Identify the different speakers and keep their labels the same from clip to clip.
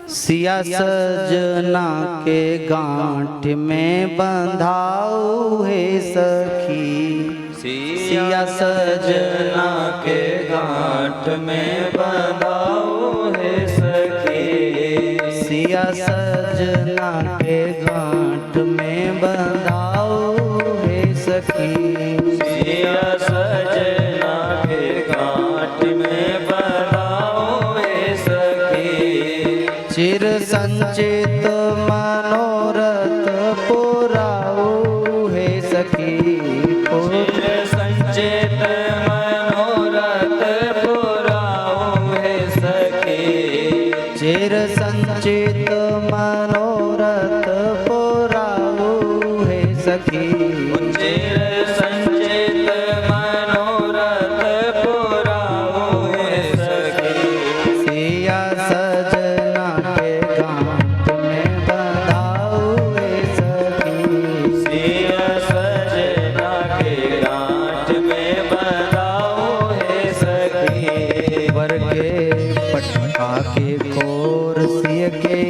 Speaker 1: सिया सजना के गांठ में बंधाऊ है सखी।
Speaker 2: सिया सजना के गांठ में बंधाऊ है सखी।
Speaker 1: सिया सजना के गांठ में बंधाऊ है सखी।
Speaker 2: सिया सजना के गांठ में बंधाऊ है सखी।
Speaker 1: चिर संचित मनोरथ पुराऊ है सखी।
Speaker 2: चिर संचित मनोरथ पुराऊ है सखी।
Speaker 1: चिर संचित मनोरथ पुराऊ है सखी।
Speaker 2: चिर संचित मनोरथ पुराऊ है सखी।
Speaker 1: सिया सजना के गांठ में बंधाऊ है सखी।
Speaker 2: सिया सजना के गांठ में बंधाऊ है सखी।
Speaker 1: वर के पटका के खोर सिय के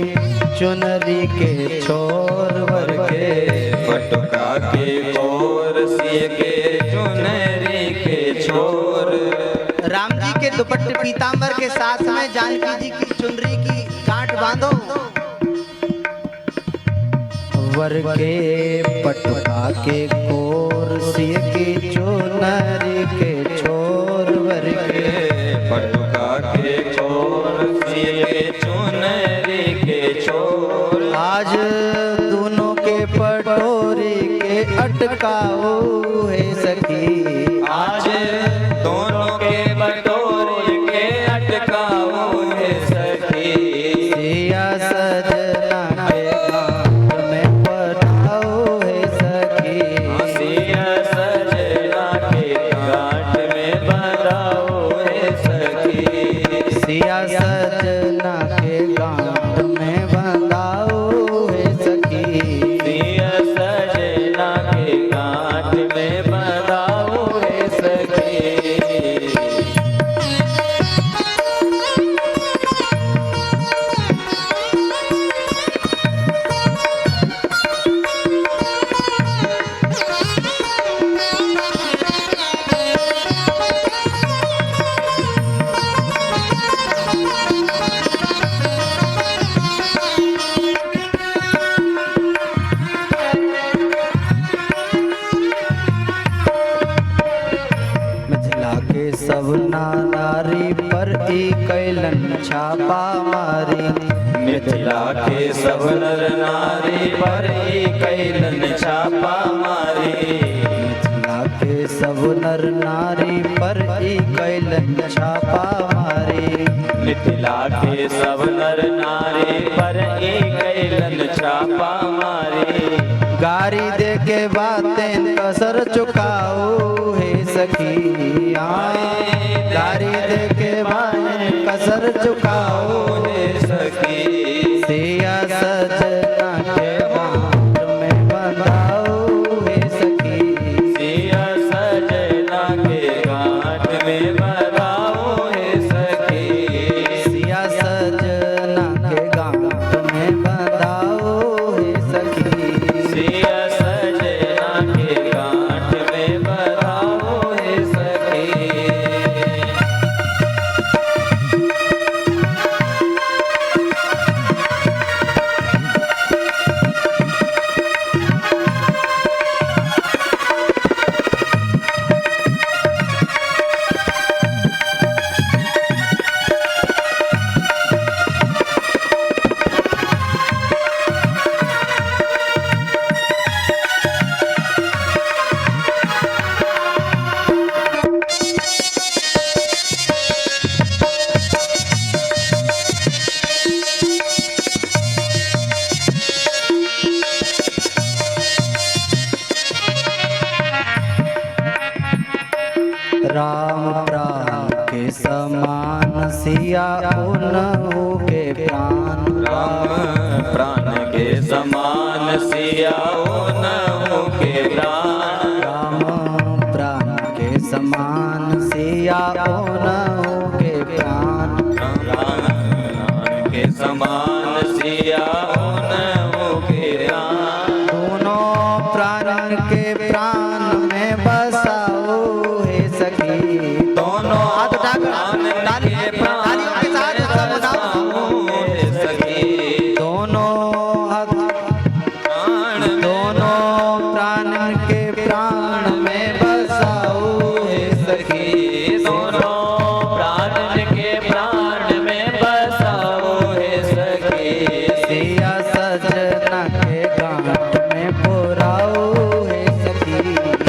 Speaker 1: चुनरी के छोर। वर के
Speaker 2: पटका के ओर सिय के चुनरी के छोर।
Speaker 1: राम जी के दुपट्टे पीतांबर के साथ में जानकी जी की चुनरी की गांठ बांधो। वर के पटका के कोर सिय की चुनरी के छोर। वर के
Speaker 2: पटका के छोर सिय के चुनरी के छोर।
Speaker 1: आज दोनों के पटोरी के अटकाओ है सखी।
Speaker 2: आज दोनों के बटोरे के अटकाओ है सखी।
Speaker 1: सिया सजना के गांठ में पठाओ है सखी।
Speaker 2: सिया सजना के गांठ में बंधाओ है सखी।
Speaker 1: सिया सजना के गांठ में बंधाओ है सखी।
Speaker 2: सिया सजना के गांठ में बंधाओ है सखी।
Speaker 1: मिथिला के सब नारी पर ई कैलन छापा मारी।
Speaker 2: मिथिला के सब नर नारी पर ही कैलन छापा मारी।
Speaker 1: मिथिला के सब नर नारी पर ई कैलन छापा मारी।
Speaker 2: मिथिला के सब नर नारी पर ही कैलन छापा मारी।
Speaker 1: गारी दे के बातें कसर चुकाओ है सखी। आए गारी दे के बातें कसर चुकाओ
Speaker 2: है सखी।
Speaker 1: सिया सजना के गांठ में बंधाओ है सखी।
Speaker 2: सिया सजना के गांठ में बंधाओ है सखी।
Speaker 1: सिया सजना के गांठ में बंधाओ है सखी।
Speaker 2: सिया सजना के गांठ में बंधाओ है सखी। समान सिया उन के प्राण।
Speaker 1: दोनों प्राण के प्राण में बसाओ हे सखी।
Speaker 2: दोनों
Speaker 1: हाथ उठाकर
Speaker 2: प्राण के
Speaker 1: तालियों के साथ सब
Speaker 2: बसाओ हे सखी।
Speaker 1: दोनों प्राण के प्राण में बसाओ हे सखी।
Speaker 2: दोनों प्राण के प्राण में बसाओ हे सखी।
Speaker 1: सिया सजना के गांठ में पुराओ हे सखी।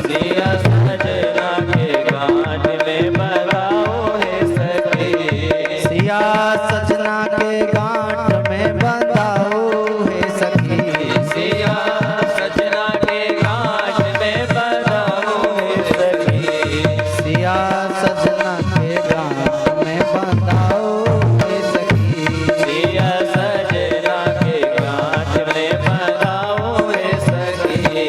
Speaker 2: सिया सजना के गांठ में बंधाओ हे सखी।
Speaker 1: सिया सजना के गांठ में बंधाओ हे सखी।
Speaker 2: सिया सजना के गांठ में बंधाओ हे सखी।
Speaker 1: सिया सजना के गांठ में बंधाओ हे सखी।
Speaker 2: सिया सजना के गांठ में बंधाओ हे सखी।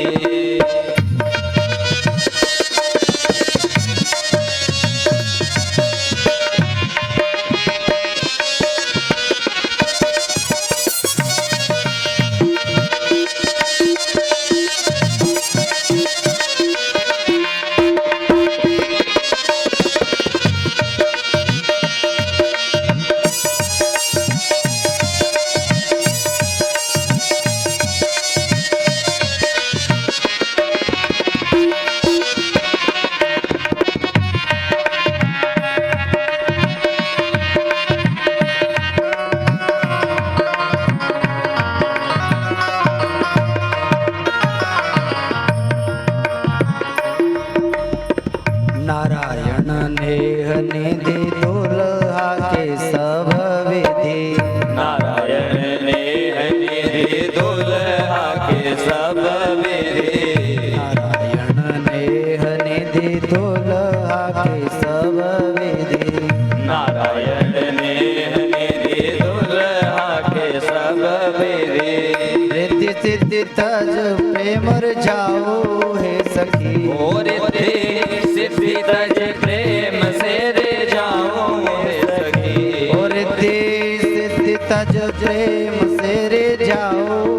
Speaker 1: नारायण नेह निधि दुल्हा के सब विधि।
Speaker 2: नारायण ने निधि दुल्हा के सब विधि।
Speaker 1: नारायण नेह निधि दुल्हा के सब विधि।
Speaker 2: नारायण ने निधि दुल्हा के सब विधि।
Speaker 1: रिद्धि सिद्धि तज प्रेम जाओ हे सखी।
Speaker 2: और सिद्धि तज प्रेम से रे जाओ हे सखी।
Speaker 1: और रिद्धि सिद्धि तज प्रेम से रे जाओ